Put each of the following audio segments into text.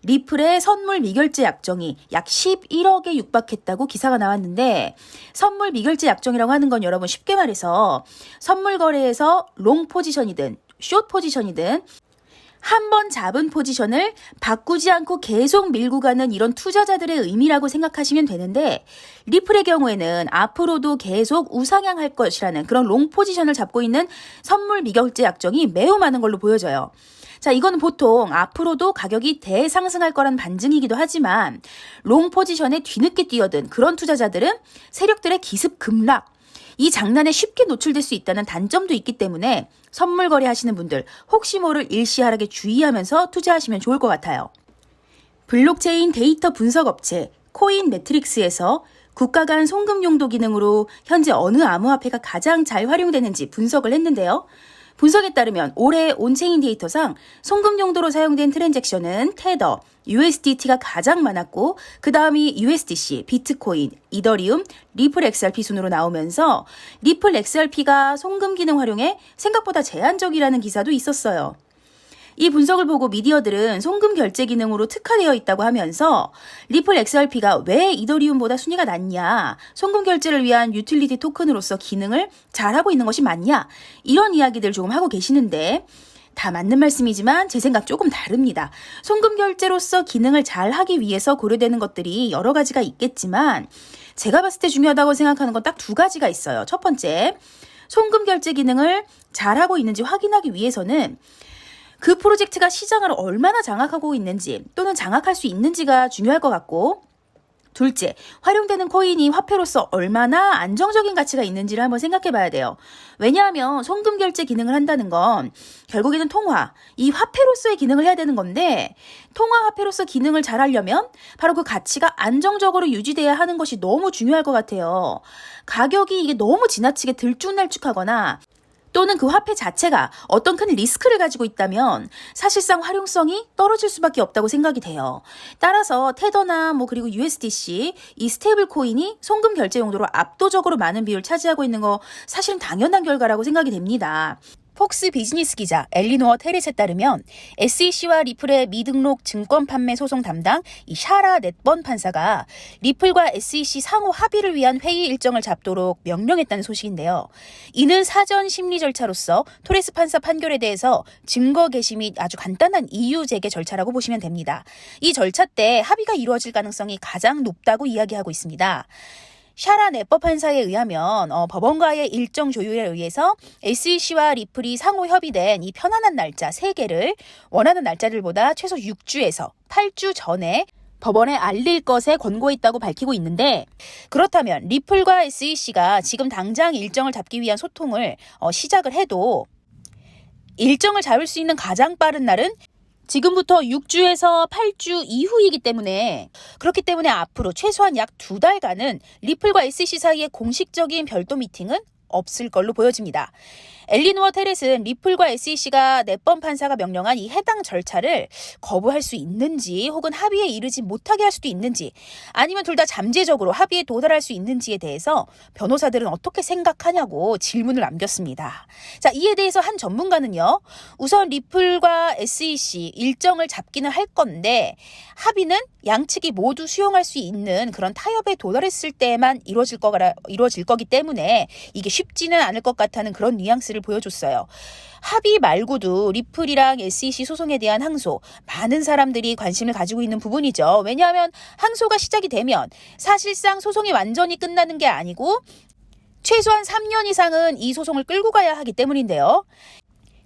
리플의 선물 미결제 약정이 약 11억에 육박했다고 기사가 나왔는데, 선물 미결제 약정이라고 하는 건 여러분 쉽게 말해서 선물 거래에서 롱 포지션이든 숏 포지션이든 한 번 잡은 포지션을 바꾸지 않고 계속 밀고 가는 이런 투자자들의 의미라고 생각하시면 되는데, 리플의 경우에는 앞으로도 계속 우상향할 것이라는 그런 롱 포지션을 잡고 있는 선물 미결제 약정이 매우 많은 걸로 보여져요. 자, 이건 보통 앞으로도 가격이 대상승할 거란 반증이기도 하지만, 롱 포지션에 뒤늦게 뛰어든 그런 투자자들은 세력들의 기습 급락, 이 장난에 쉽게 노출될 수 있다는 단점도 있기 때문에 선물 거래하시는 분들 혹시 모를 일시하락에 주의하면서 투자하시면 좋을 것 같아요. 블록체인 데이터 분석 업체 코인 매트릭스에서 국가 간 송금 용도 기능으로 현재 어느 암호화폐가 가장 잘 활용되는지 분석을 했는데요. 분석에 따르면 올해 온체인 데이터상 송금 용도로 사용된 트랜잭션은 테더, USDT가 가장 많았고, 그 다음이 USDC, 비트코인, 이더리움, 리플 XRP 순으로 나오면서 리플 XRP가 송금 기능 활용에 생각보다 제한적이라는 기사도 있었어요. 이 분석을 보고 미디어들은 송금 결제 기능으로 특화되어 있다고 하면서 리플 XRP가 왜 이더리움보다 순위가 낮냐, 송금 결제를 위한 유틸리티 토큰으로서 기능을 잘하고 있는 것이 맞냐, 이런 이야기들 조금 하고 계시는데, 다 맞는 말씀이지만 제 생각 조금 다릅니다. 송금 결제로서 기능을 잘 하기 위해서 고려되는 것들이 여러 가지가 있겠지만, 제가 봤을 때 중요하다고 생각하는 건 딱 두 가지가 있어요. 첫 번째, 송금 결제 기능을 잘하고 있는지 확인하기 위해서는 그 프로젝트가 시장을 얼마나 장악하고 있는지 또는 장악할 수 있는지가 중요할 것 같고, 둘째, 활용되는 코인이 화폐로서 얼마나 안정적인 가치가 있는지를 한번 생각해 봐야 돼요. 왜냐하면 송금 결제 기능을 한다는 건 결국에는 통화, 이 화폐로서의 기능을 해야 되는 건데, 통화 화폐로서 기능을 잘 하려면 바로 그 가치가 안정적으로 유지돼야 하는 것이 너무 중요할 것 같아요. 가격이 이게 너무 지나치게 들쭉날쭉하거나 또는 그 화폐 자체가 어떤 큰 리스크를 가지고 있다면 사실상 활용성이 떨어질 수밖에 없다고 생각이 돼요. 따라서 테더나 그리고 USDC, 이 스테이블 코인이 송금 결제 용도로 압도적으로 많은 비율을 차지하고 있는 거 사실은 당연한 결과라고 생각이 됩니다. 폭스 비즈니스 기자 엘리노어 테렛에 따르면 SEC와 리플의 미등록 증권 판매 소송 담당 이 샤라 넷번 판사가 리플과 SEC 상호 합의를 위한 회의 일정을 잡도록 명령했다는 소식인데요. 이는 사전 심리 절차로서 토레스 판사 판결에 대해서 증거 개시 및 아주 간단한 이유 제기 절차라고 보시면 됩니다. 이 절차 때 합의가 이루어질 가능성이 가장 높다고 이야기하고 있습니다. 샤라 넷버 판사에 의하면 법원과의 일정 조율에 의해서 SEC와 리플이 상호 협의된 이 편안한 날짜 3개를 원하는 날짜들보다 최소 6주에서 8주 전에 법원에 알릴 것에 권고했다고 밝히고 있는데, 그렇다면 리플과 SEC가 지금 당장 일정을 잡기 위한 소통을 시작을 해도 일정을 잡을 수 있는 가장 빠른 날은 지금부터 6주에서 8주 이후이기 때문에, 그렇기 때문에 앞으로 최소한 약 2달간은 리플과 SEC 사이의 공식적인 별도 미팅은 없을 걸로 보여집니다. 엘리노어 테렛은 리플과 SEC가 넷번 판사가 명령한 이 해당 절차를 거부할 수 있는지, 혹은 합의에 이르지 못하게 할 수도 있는지, 아니면 둘 다 잠재적으로 합의에 도달할 수 있는지에 대해서 변호사들은 어떻게 생각하냐고 질문을 남겼습니다. 자, 이에 대해서 한 전문가는요, 우선 리플과 SEC 일정을 잡기는 할 건데 합의는 양측이 모두 수용할 수 있는 그런 타협에 도달했을 때만 이루어질 거기 때문에 이게 쉽지는 않을 것 같다는 그런 뉘앙스를 보여줬어요. 합의 말고도 리플이랑 SEC 소송에 대한 항소, 많은 사람들이 관심을 가지고 있는 부분이죠. 왜냐하면 항소가 시작이 되면 사실상 소송이 완전히 끝나는 게 아니고 최소한 3년 이상은 이 소송을 끌고 가야 하기 때문인데요.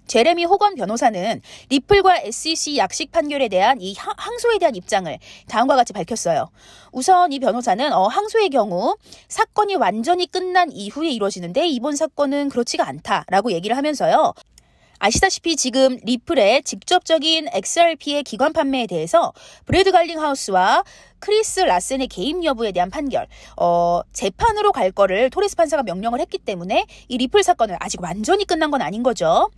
제레미 호건 변호사는 리플과 SEC 약식 판결에 대한 이 항소에 대한 입장을 다음과 같이 밝혔어요. 우선 이 변호사는 항소의 경우 사건이 완전히 끝난 이후에 이루어지는데, 이번 사건은 그렇지가 않다라고 얘기를 하면서요. 아시다시피 지금 리플의 직접적인 XRP의 기관 판매에 대해서 브래드 갈링하우스와 크리스 라센의 개입 여부에 대한 판결, 재판으로 갈 거를 토레스 판사가 명령을 했기 때문에 이 리플 사건은 아직 완전히 끝난 건 아닌 거죠.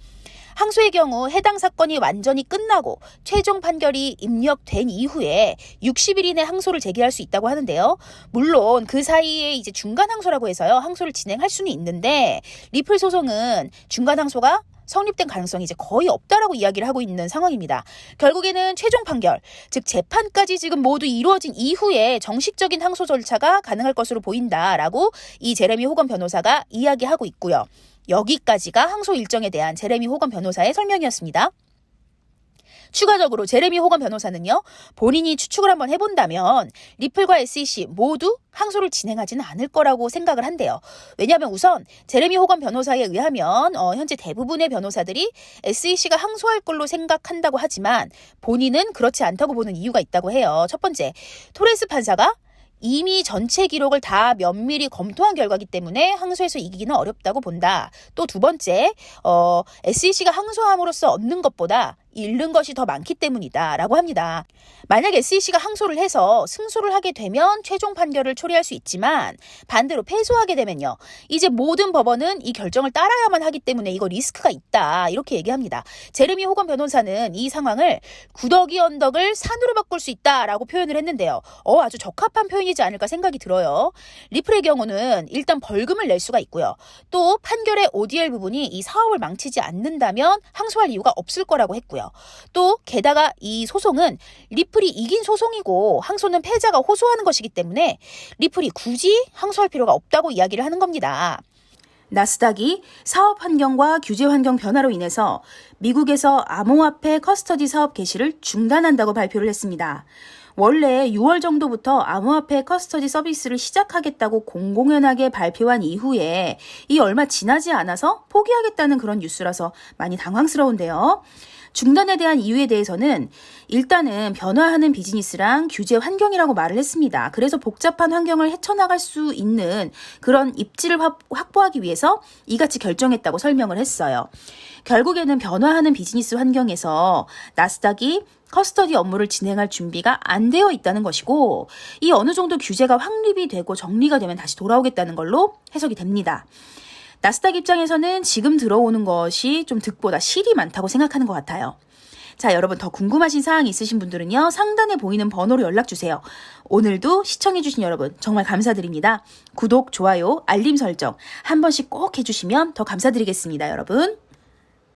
항소의 경우 해당 사건이 완전히 끝나고 최종 판결이 입력된 이후에 60일 이내 항소를 제기할 수 있다고 하는데요. 물론 그 사이에 이제 중간 항소라고 해서요, 항소를 진행할 수는 있는데, 리플 소송은 중간 항소가 성립된 가능성이 이제 거의 없다라고 이야기를 하고 있는 상황입니다. 결국에는 최종 판결, 즉 재판까지 지금 모두 이루어진 이후에 정식적인 항소 절차가 가능할 것으로 보인다라고 이 제레미 호건 변호사가 이야기하고 있고요. 여기까지가 항소 일정에 대한 제레미 호건 변호사의 설명이었습니다. 추가적으로 제레미 호건 변호사는요, 본인이 추측을 한번 해본다면 리플과 SEC 모두 항소를 진행하지는 않을 거라고 생각을 한대요. 왜냐하면 우선 제레미 호건 변호사에 의하면 현재 대부분의 변호사들이 SEC가 항소할 걸로 생각한다고 하지만 본인은 그렇지 않다고 보는 이유가 있다고 해요. 첫 번째, 토레스 판사가 이미 전체 기록을 다 면밀히 검토한 결과이기 때문에 항소해서 이기기는 어렵다고 본다. 또 두 번째, SEC가 항소함으로써 얻는 것보다 잃는 것이 더 많기 때문이다라고 합니다. 만약 SEC가 항소를 해서 승소를 하게 되면 최종 판결을 초래할 수 있지만 반대로 패소하게 되면요, 이제 모든 법원은 이 결정을 따라야만 하기 때문에 이거 리스크가 있다, 이렇게 얘기합니다. 제레미 호건 변호사는 이 상황을 구더기 언덕을 산으로 바꿀 수 있다라고 표현을 했는데요. 아주 적합한 표현이지 않을까 생각이 들어요. 리플의 경우는 일단 벌금을 낼 수가 있고요. 또 판결의 ODL 부분이 이 사업을 망치지 않는다면 항소할 이유가 없을 거라고 했고요. 또 게다가 이 소송은 리플이 이긴 소송이고 항소는 패자가 호소하는 것이기 때문에 리플이 굳이 항소할 필요가 없다고 이야기를 하는 겁니다. 나스닥이 사업 환경과 규제 환경 변화로 인해서 미국에서 암호화폐 커스터디 사업 개시를 중단한다고 발표를 했습니다. 원래 6월 정도부터 암호화폐 커스터디 서비스를 시작하겠다고 공공연하게 발표한 이후에 이 얼마 지나지 않아서 포기하겠다는 그런 뉴스라서 많이 당황스러운데요. 중단에 대한 이유에 대해서는 일단은 변화하는 비즈니스랑 규제 환경이라고 말을 했습니다. 그래서 복잡한 환경을 헤쳐나갈 수 있는 그런 입지를 확보하기 위해서 이같이 결정했다고 설명을 했어요. 결국에는 변화하는 비즈니스 환경에서 나스닥이 커스터디 업무를 진행할 준비가 안 되어 있다는 것이고, 이 어느 정도 규제가 확립이 되고 정리가 되면 다시 돌아오겠다는 걸로 해석이 됩니다. 나스닥 입장에서는 지금 들어오는 것이 좀 득보다 실이 많다고 생각하는 것 같아요. 자, 여러분 더 궁금하신 사항이 있으신 분들은요, 상단에 보이는 번호로 연락주세요. 오늘도 시청해주신 여러분 정말 감사드립니다. 구독, 좋아요, 알림 설정 한 번씩 꼭 해주시면 더 감사드리겠습니다, 여러분.